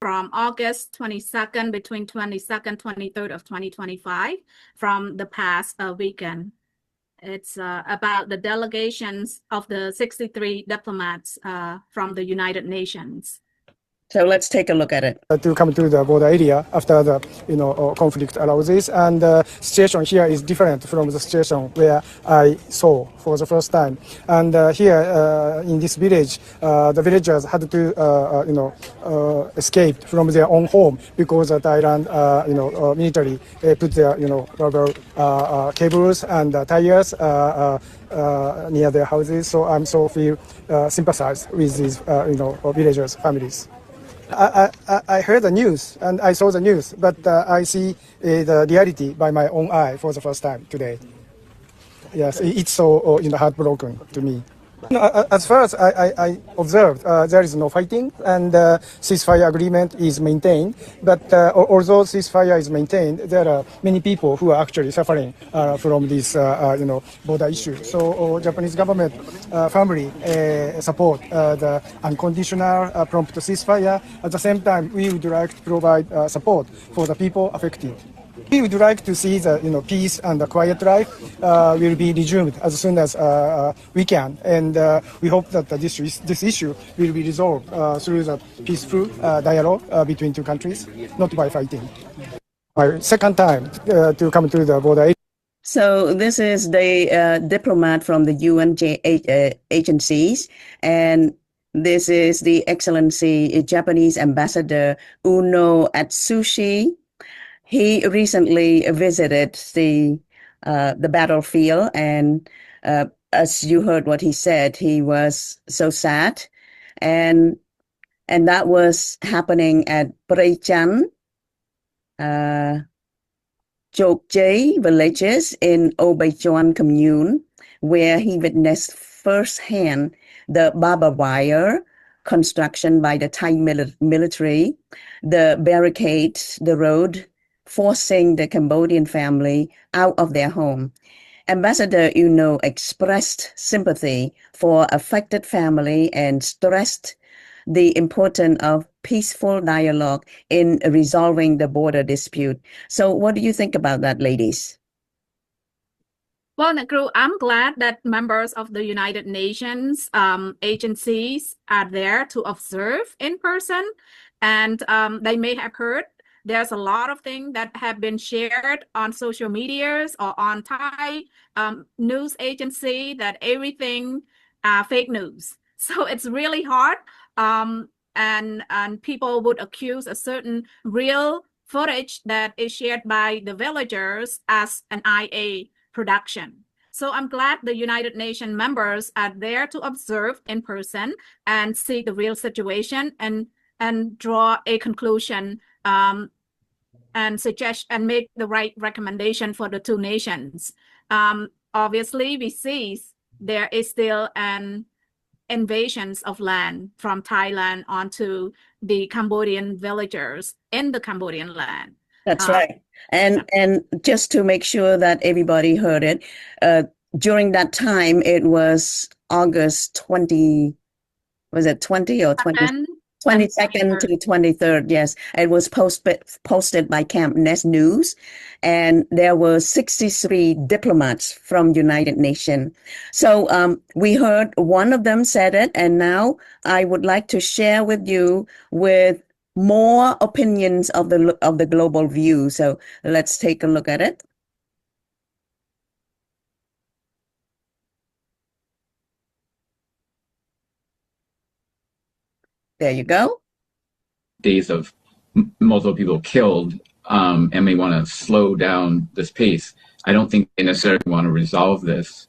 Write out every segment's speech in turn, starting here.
from August 22nd, between 22nd, 23rd of 2025, from the past weekend. It's about the delegations of the 63 diplomats from the United Nations. So let's take a look at it. To come to the border area after the conflict arises, and the situation here is different from the situation where I saw for the first time. And here in this village, the villagers had to escape from their own home because the Thailand military put their rubber cables and tires near their houses. So I'm so feel sympathize with these villagers' families. I heard the news and I saw the news, but I see the reality by my own eye for the first time today. Yes, it's so heartbroken to me. As far as I observed, there is no fighting and ceasefire agreement is maintained. But although ceasefire is maintained, there are many people who are actually suffering from this border issue. So Japanese government firmly support the unconditional prompt ceasefire. At the same time, we would like to provide support for the people affected. We would like to see the peace and the quiet life will be resumed as soon as we can, and we hope that this issue will be resolved through the peaceful dialogue between two countries, not by fighting. My second time to come to the border. So this is the diplomat from the UN agencies, and this is the Excellency Japanese Ambassador Uno Atsushi. He recently visited the battlefield, and as you heard what he said, he was so sad, and that was happening at Praychan, Chokjay villages in Obeichuan commune, where he witnessed firsthand the barbed wire construction by the Thai military, the barricade, the road, forcing the Cambodian family out of their home. Ambassador Uno expressed sympathy for affected family and stressed the importance of peaceful dialogue in resolving the border dispute. So what do you think about that, ladies? Well, Nakru, I'm glad that members of the United Nations agencies are there to observe in person, and they may have heard there's a lot of things that have been shared on social medias or on Thai news agency that everything fake news. So it's really hard, and people would accuse a certain real footage that is shared by the villagers as an IA production. So I'm glad the United Nations members are there to observe in person and see the real situation and draw a conclusion and suggest and make the right recommendation for the two nations. Obviously, we see there is still an invasion of land from Thailand onto the Cambodian villagers in the Cambodian land. That's right. And just to make sure that everybody heard it, during that time, it was August 20, was it 20 or 20? 22nd to 23rd, yes. It was posted by Camp Nest News, and there were 63 diplomats from United Nations. So we heard one of them said it, and now I would like to share with you with more opinions of the global view. So let's take a look at it. There you go. Days of multiple people killed, and we want to slow down this pace. I don't think they necessarily want to resolve this,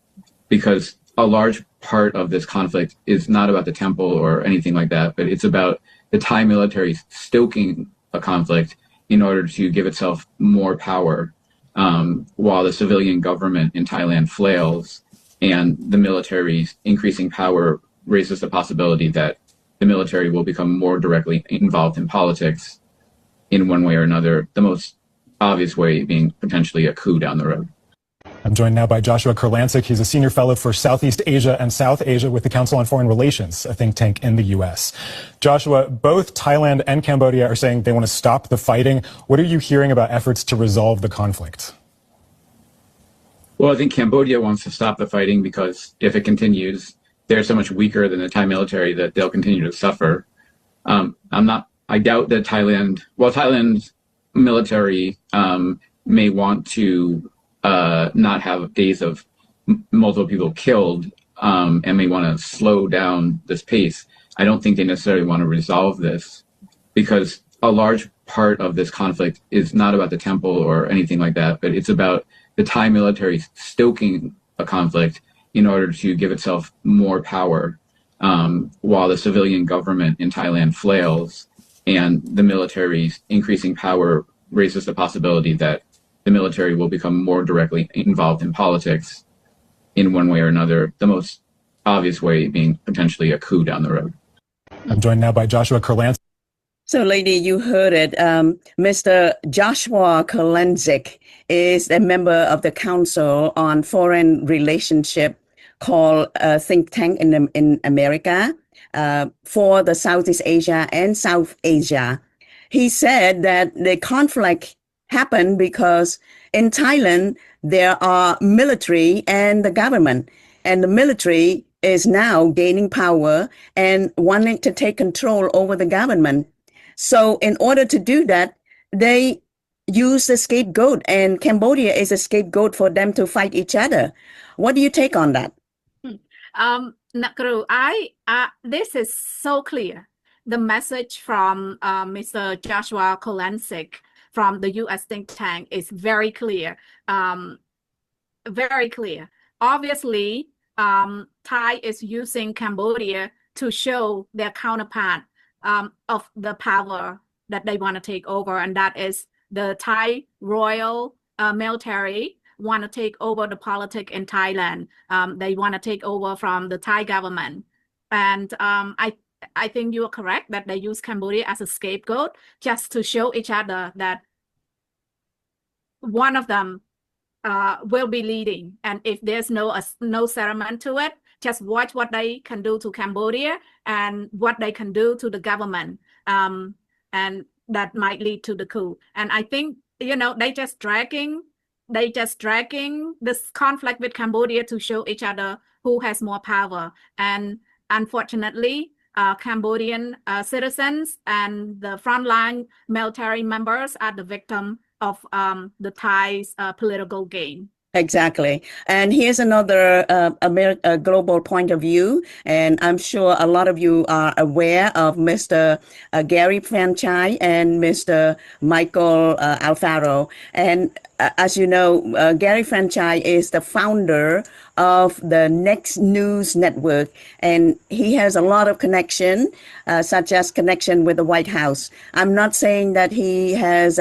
because a large part of this conflict is not about the temple or anything like that, but it's about the Thai military stoking a conflict in order to give itself more power, while the civilian government in Thailand flails, and the military's increasing power raises the possibility that the military will become more directly involved in politics in one way or another, the most obvious way being potentially a coup down the road. I'm joined now by Joshua Kurlansik. He's a senior fellow for Southeast Asia and South Asia with the Council on Foreign Relations, a think tank in the U.S. Joshua, both Thailand and Cambodia are saying they want to stop the fighting. What are you hearing about efforts to resolve the conflict? Well, I think Cambodia wants to stop the fighting because if it continues, they're so much weaker than the Thai military that they'll continue to suffer. I doubt that Thailand's military may want to not have days of multiple people killed and may want to slow down this pace. I don't think they necessarily want to resolve this because a large part of this conflict is not about the temple or anything like that, but it's about the Thai military stoking a conflict in order to give itself more power while the civilian government in Thailand flails and the military's increasing power raises the possibility that the military will become more directly involved in politics in one way or another, the most obvious way being potentially a coup down the road. I'm joined now by Joshua Kurlansik. So, lady, you heard it. Mr. Joshua Kurlansik is a member of the Council on Foreign Relationship called think tank in America for the Southeast Asia and South Asia. He said that the conflict happened because in Thailand, there are military and the government, and the military is now gaining power and wanting to take control over the government. So in order to do that, they use the scapegoat, and Cambodia is a scapegoat for them to fight each other. What do you take on that? Nakru, this is so clear. The message from Mr. Joshua Kurlansik from the U.S. think tank is very clear. Very clear. Obviously, Thai is using Cambodia to show their counterpart of the power that they want to take over, and that is the Thai royal military want to take over the politics in Thailand. They want to take over from the Thai government. And I think you are correct that they use Cambodia as a scapegoat just to show each other that one of them will be leading. And if there's no settlement to it, just watch what they can do to Cambodia and what they can do to the government. And that might lead to the coup. And I think, they just dragging this conflict with Cambodia to show each other who has more power. And unfortunately, Cambodian citizens and the frontline military members are the victim of the Thai's political game. Exactly. And here's another global point of view. And I'm sure a lot of you are aware of Mr. Gary Franchise and Mr. Michael Alfaro. And as you know, Gary Franchise is the founder of the Next News Network. And he has a lot of connection, such as connection with the White House. I'm not saying that he has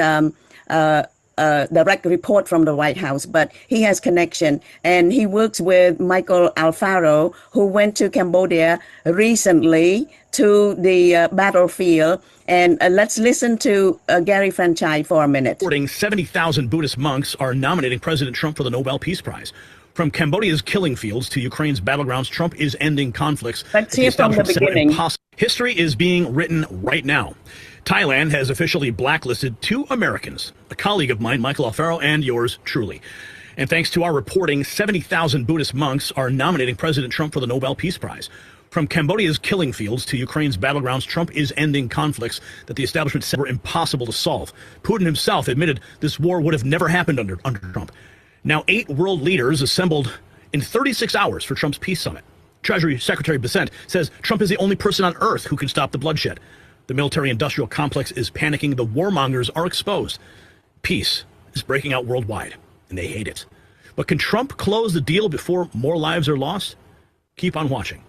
direct report from the White House, but he has connection, and he works with Michael Alfaro, who went to Cambodia recently to the battlefield. And let's listen to Gary Franchise for a minute. 70,000 Buddhist monks are nominating President Trump for the Nobel Peace Prize. From Cambodia's killing fields to Ukraine's battlegrounds, Trump is ending conflicts. Let's hear from the beginning. History is being written right now. Thailand has officially blacklisted 2 Americans, a colleague of mine, Michael Alfaro, and yours truly. And thanks to our reporting, 70,000 Buddhist monks are nominating President Trump for the Nobel Peace Prize. From Cambodia's killing fields to Ukraine's battlegrounds, Trump is ending conflicts that the establishment said were impossible to solve. Putin himself admitted this war would have never happened under Trump. Now, 8 world leaders assembled in 36 hours for Trump's peace summit. Treasury Secretary Bessent says Trump is the only person on earth who can stop the bloodshed. The military-industrial complex is panicking. The warmongers are exposed. Peace is breaking out worldwide, and they hate it. But can Trump close the deal before more lives are lost? Keep on watching.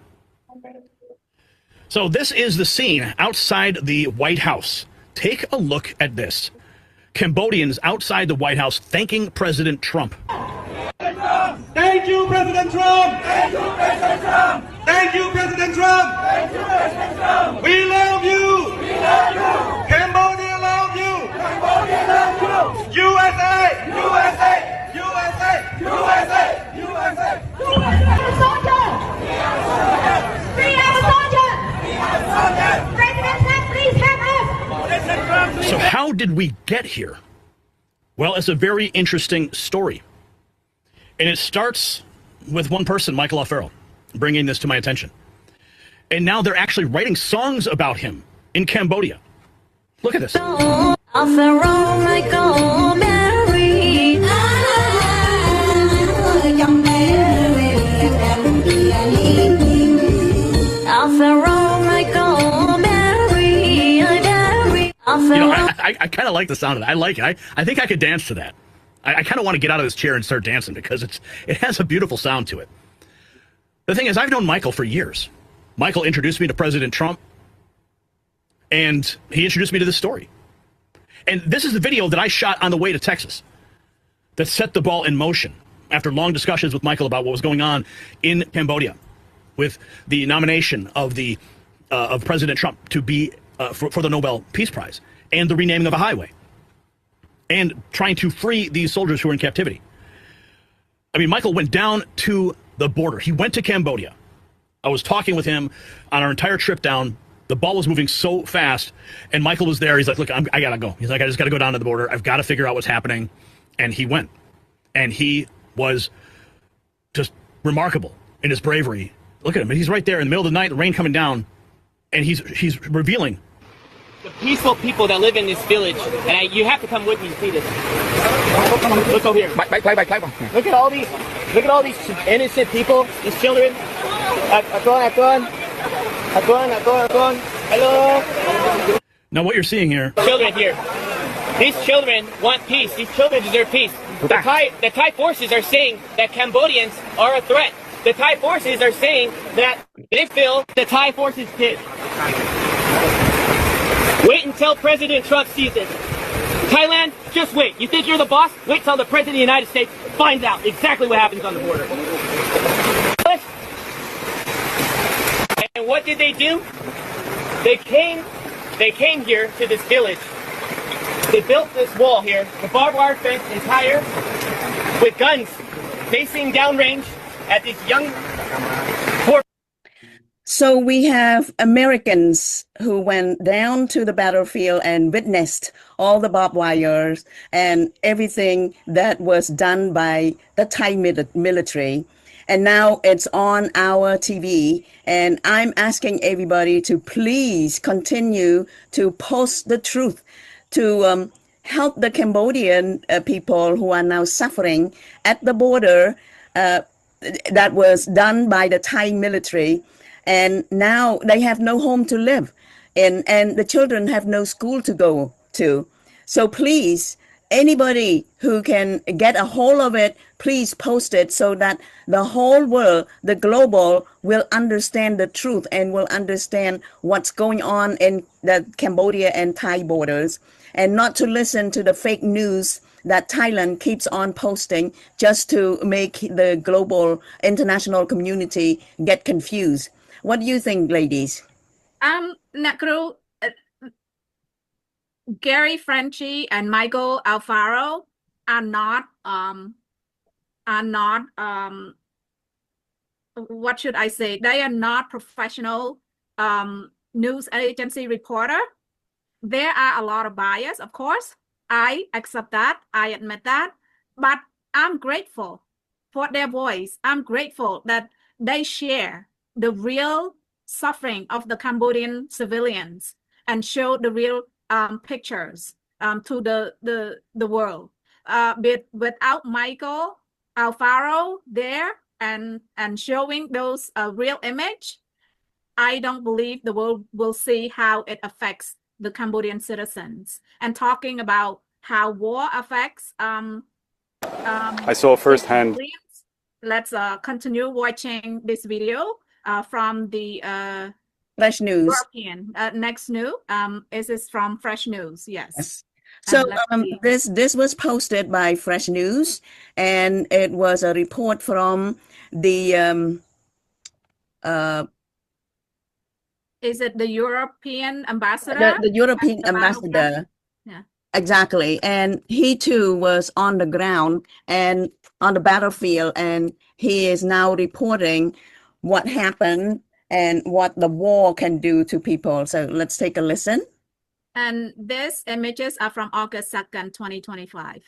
So this is the scene outside the White House. Take a look at this. Cambodians outside the White House thanking President Trump. Thank you, President Trump! Thank you, President Trump! Thank you, President Trump! Thank you, President Trump! We love you! We love you! Cambodia love you! Cambodia love you! USA! USA! USA! USA! So how did we get here? Well, it's a very interesting story. And it starts with one person, Michael Alfaro, bringing this to my attention. And now they're actually writing songs about him in Cambodia. Look at this. Alfaro, Michael, Mary. Alfaro, Michael, Mary. You know, I kind of like the sound of that. I like it. I think I could dance to that. I kind of want to get out of this chair and start dancing because it has a beautiful sound to it. The thing is, I've known Michael for years. Michael introduced me to President Trump, and he introduced me to this story. And this is the video that I shot on the way to Texas that set the ball in motion after long discussions with Michael about what was going on in Cambodia with the nomination of President Trump to be for the Nobel Peace Prize and the renaming of a highway and trying to free these soldiers who were in captivity. I mean, Michael went down to the border. He went to Cambodia. I was talking with him on our entire trip down. The ball was moving so fast, and Michael was there. He's like, look, I got to go. He's like, I just got to go down to the border. I've got to figure out what's happening. And he went. And he was just remarkable in his bravery. Look at him. He's right there in the middle of the night, the rain coming down, and he's revealing. The peaceful people that live in this village, and you have to come with me to see this. Look over here. Look at all these innocent people, these children. Hello. Now what you're seeing here. Children here. These children want peace. These children deserve peace. The Thai forces are saying that Cambodians are a threat. The Thai forces are saying that they feel the Thai forces did. Wait until President Trump sees it. Thailand, just wait. You think you're the boss? Wait till the President of the United States finds out exactly what happens on the border. And what did they do? They came here to this village. They built this wall here, the barbed wire fence entire, with guns facing downrange at these young poor. So we have Americans who went down to the battlefield and witnessed all the barbed wires and everything that was done by the Thai military. And now it's on our TV. And I'm asking everybody to please continue to post the truth to help the Cambodian people who are now suffering at the border that was done by the Thai military. And now they have no home to live in, and the children have no school to go to. So please, anybody who can get a hold of it, please post it so that the whole world, the global, will understand the truth and will understand what's going on in the Cambodia and Thai borders, and not to listen to the fake news that Thailand keeps on posting just to make the global international community get confused. What do you think, ladies? Nakru, Gary Frenchie and Michael Alfaro are not what should I say? They are not professional news agency reporter. There are a lot of bias, of course. I accept that. I admit that. But I'm grateful for their voice. I'm grateful that they share the real suffering of the Cambodian civilians and show the real pictures to the world. Without Michael Alfaro there and showing those real image, I don't believe the world will see how it affects the Cambodian citizens. And talking about how war affects I saw firsthand. Let's continue watching this video from the Fresh News. European next new. Is this from Fresh News? Yes. So this was posted by Fresh News, and it was a report from the is it the European ambassador? The European ambassador. Yeah. Exactly. And he too was on the ground and on the battlefield, and he is now reporting what happened and what the war can do to people. So let's take a listen. And these images are from August 2nd, 2025.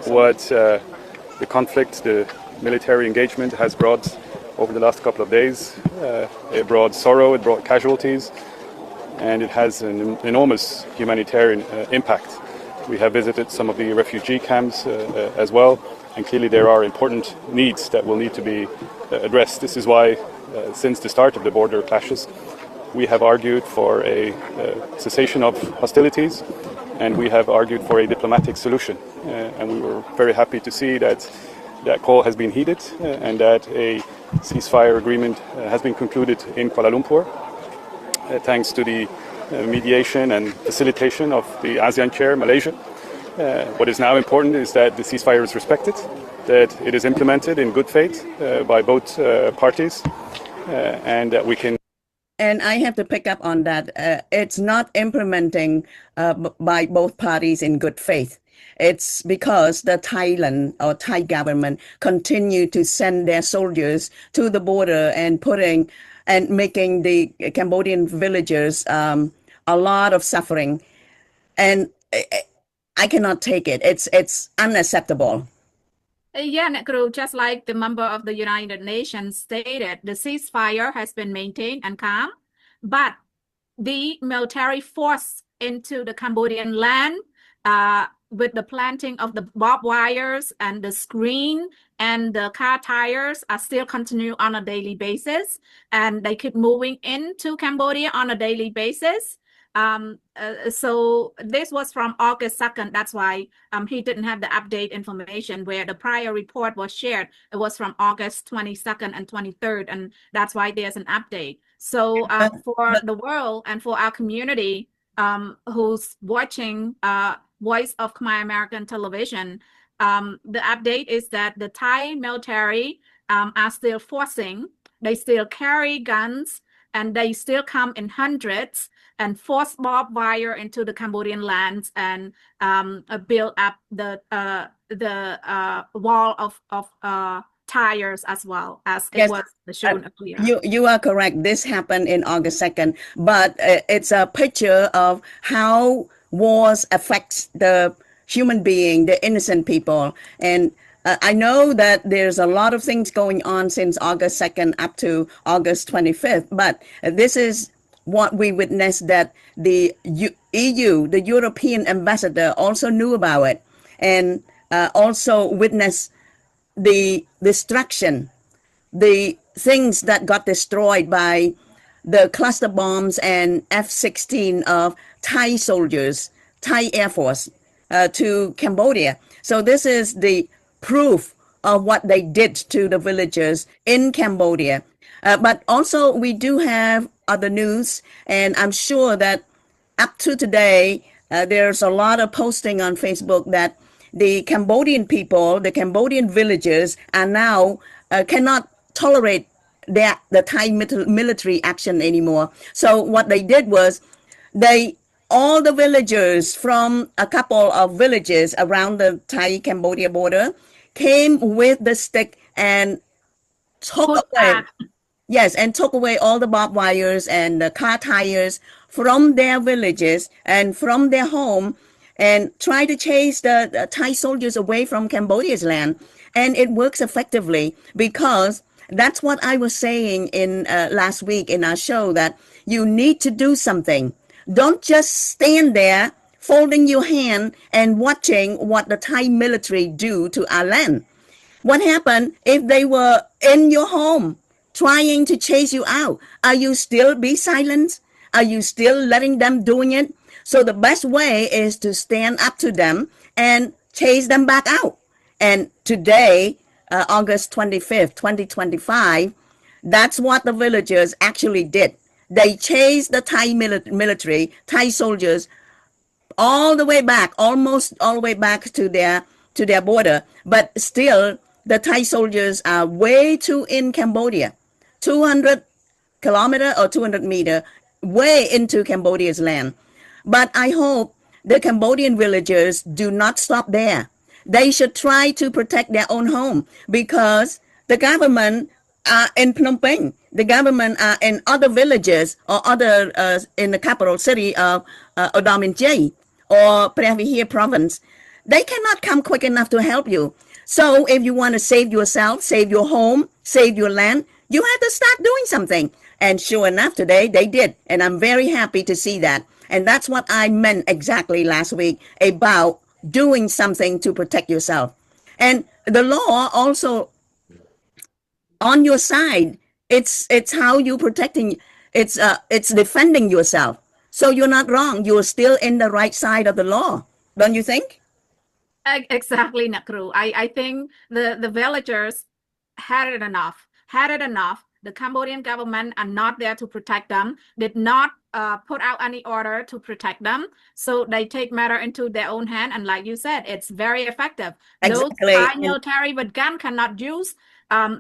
What the conflict, the military engagement has brought over the last couple of days. It brought sorrow, it brought casualties, and it has an enormous humanitarian impact. We have visited some of the refugee camps as well, and clearly there are important needs that will need to be addressed. This is why, since the start of the border clashes, we have argued for a cessation of hostilities, and we have argued for a diplomatic solution. And we were very happy to see that that call has been heeded and that a ceasefire agreement has been concluded in Kuala Lumpur, thanks to the mediation and facilitation of the ASEAN chair, Malaysia. What is now important is that the ceasefire is respected, that it is implemented in good faith by both parties, and that we can. And I have to pick up on that. It's not implementing by both parties in good faith. It's because the Thailand or Thai government continue to send their soldiers to the border and making the Cambodian villagers a lot of suffering. And I cannot take it. It's unacceptable. Yeah, Nekru, just like the member of the United Nations stated, the ceasefire has been maintained and calm, but the military force into the Cambodian land with the planting of the barbed wires and the screen and the car tires are still continue on a daily basis, and they keep moving into Cambodia on a daily basis. So this was from August 2nd. That's why he didn't have the update information where the prior report was shared. It was from August 22nd and 23rd, and that's why there's an update. So for the world and for our community who's watching Voice of Khmer American Television, the update is that the Thai military are still forcing, they still carry guns, and they still come in hundreds and force barbed wire into the Cambodian lands and build up the wall of tires as well as Yes, it was shown earlier. You are correct. This happened in August 2nd, but it's a picture of how wars affect the human being, the innocent people. And I know that there's a lot of things going on since August 2nd up to August 25th, but this is what we witnessed, that the EU, the European ambassador, also knew about it and also witnessed the destruction, the things that got destroyed by the cluster bombs and F-16 of Thai soldiers, Thai Air Force to Cambodia. So this is the proof of what they did to the villagers in Cambodia. But also we do have other news, and I'm sure that up to today, there's a lot of posting on Facebook that the Cambodian people, the Cambodian villagers are now cannot tolerate the Thai military action anymore. So what they did was all the villagers from a couple of villages around the Thai-Cambodia border came with the stick and took away. Yes, and took away all the barbed wires and the car tires from their villages and from their home and try to chase the Thai soldiers away from Cambodia's land. And it works effectively because that's what I was saying in last week in our show, that you need to do something. Don't just stand there folding your hand and watching what the Thai military do to our land. What happened if they were in your home trying to chase you out? Are you still be silent? Are you still letting them doing it? So the best way is to stand up to them and chase them back out. And today, August 25th, 2025, that's what the villagers actually did. They chased the Thai military, Thai soldiers, all the way back, almost all the way back to their border. But still, the Thai soldiers are way too in Cambodia, 200 kilometer or 200 meter, way into Cambodia's land. But I hope the Cambodian villagers do not stop there. They should try to protect their own home, because the government in Phnom Penh, the government in other villages or other in the capital city of Odaminjay or Previhir province, they cannot come quick enough to help you. So if you want to save yourself, save your home, save your land, you have to start doing something. And sure enough, today they did. And I'm very happy to see that. And that's what I meant exactly last week about doing something to protect yourself. And the law also on your side. It's how you protecting, it's defending yourself. So you're not wrong. You're still in the right side of the law. Don't you think? Exactly, Nakru. I think the villagers had it enough. The Cambodian government are not there to protect them, did not put out any order to protect them. So they take matter into their own hand. And like you said, it's very effective. Exactly. Those military with gun cannot use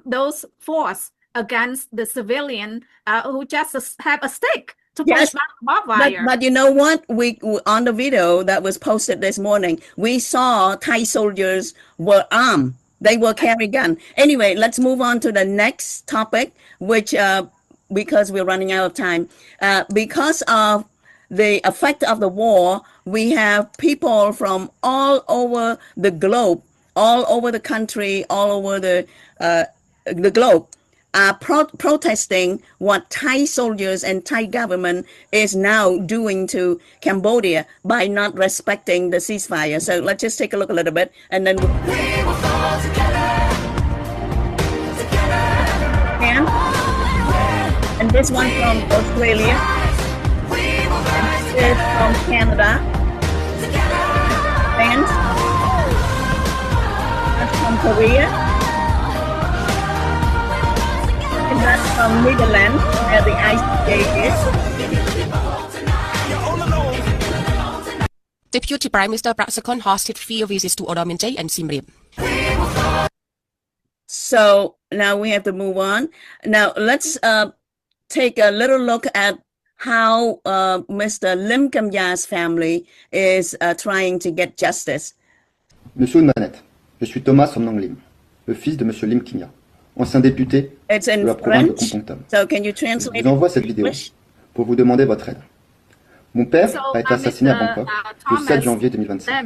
those force against the civilian who just have a stick to push back barbed wire. But you know what? We on the video that was posted this morning, we saw Thai soldiers were armed. They were carrying gun. Anyway, let's move on to the next topic, which because we're running out of time, because of the effect of the war, we have people from all over the globe, all over the country, all over the globe are protesting what Thai soldiers and Thai government is now doing to Cambodia by not respecting the ceasefire. So let's just take a look a little bit and then we will fall together. And this one from Australia. And this is from Canada. Thanks. That's from Korea. And that's from Netherlands, where the ICJ is. Deputy Prime Minister Prak Sakhon hosted 3 visits to Odaminjay and Siem Reap. So now we have to move on. Now let's take a little look at how Mr. Lim Kam Ya's family is trying to get justice. Monsieur une manette, je suis Thomas Somnang Lim, le fils de Monsieur Lim Kim Ya, ancien député de la province de Kompong Tom. So can you translate? Je vous envoie cette vidéo pour vous demander votre aide. Mon père a été assassiné à Bangkok le 7 janvier 2025. La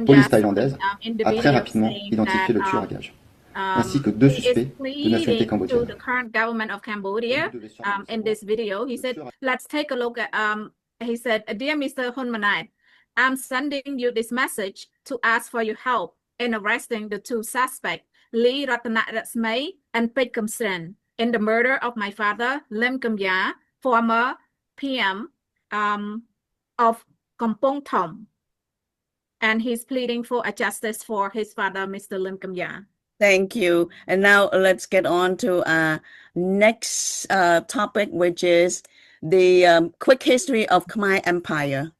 police thaïlandaise a très rapidement identifié le tueur à gages, ainsi que 2 suspects de nationalité cambodgienne. The current government of Cambodia, in this video, he said, let's take a look at, he said, Dear Mr. Hun Manai, I'm sending you this message to ask for your help in arresting the 2 suspects, Lee Ratanaratmay and Pek Kam Sren, in the murder of my father, Lim Kam Ya, former PM of Kompong Thom. And he's pleading for a justice for his father, Mr. Lim Kam Ya. Thank you. And now let's get on to our next topic, which is the quick history of Khmer Empire.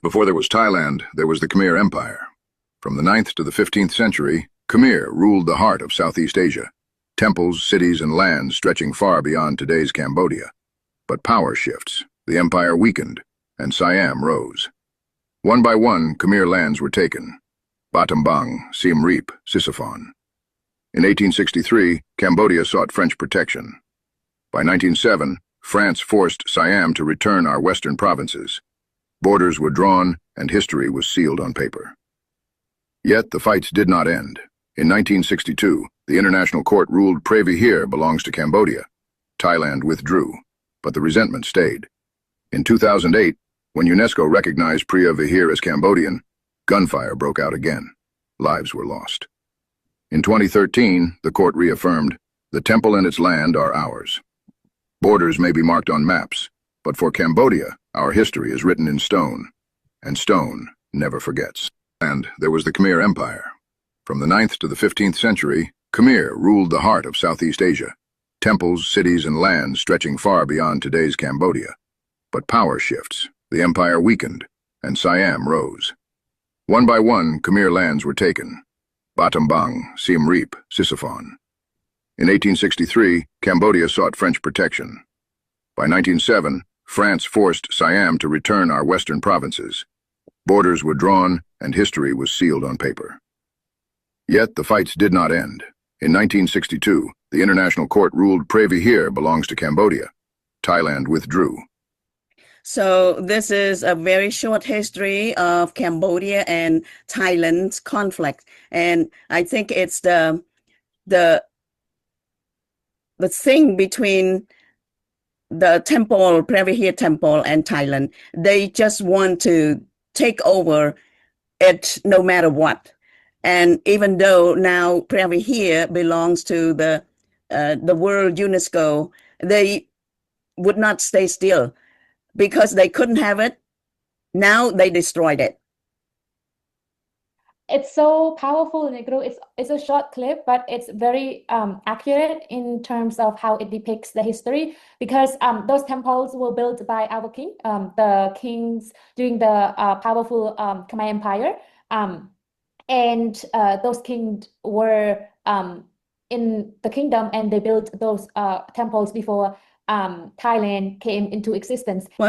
Before there was Thailand, there was the Khmer Empire. From the 9th to the 15th century, Khmer ruled the heart of Southeast Asia, temples, cities, and lands stretching far beyond today's Cambodia. But power shifts, the empire weakened, and Siam rose. One by one, Khmer lands were taken. Battambang, Siem Reap, Sisophon. In 1863, Cambodia sought French protection. By 1907, France forced Siam to return our western provinces. Borders were drawn, and history was sealed on paper. Yet the fights did not end. In 1962, the International Court ruled Previhir belongs to Cambodia. Thailand withdrew, but the resentment stayed. In 2008, when UNESCO recognized Previhir as Cambodian, gunfire broke out again. Lives were lost. In 2013, the court reaffirmed, the temple and its land are ours. Borders may be marked on maps, but for Cambodia, our history is written in stone, and stone never forgets. And there was the Khmer Empire. From the 9th to the 15th century, Khmer ruled the heart of Southeast Asia, temples, cities, and lands stretching far beyond today's Cambodia. But power shifts, the empire weakened, and Siam rose. One by one, Khmer lands were taken. Battambang, Siem Reap, Sisophon. In 1863, Cambodia sought French protection. By 1907, France forced Siam to return our western provinces. Borders were drawn, and history was sealed on paper. Yet the fights did not end. In 1962, the International Court ruled Privy Here belongs to Cambodia. Thailand withdrew. So this is a very short history of Cambodia and Thailand's conflict. And I think it's the thing between the temple, Privy Here temple and Thailand. They just want to take over it no matter what. And even though now Privy Here belongs to the World UNESCO, they would not stay still because they couldn't have it. Now they destroyed it. It's so powerful, Negro. It's a short clip, but it's very accurate in terms of how it depicts the history, because those temples were built by our king, the kings during the powerful Khmer Empire. And those kings were in the kingdom, and they built those temples before Thailand came into existence.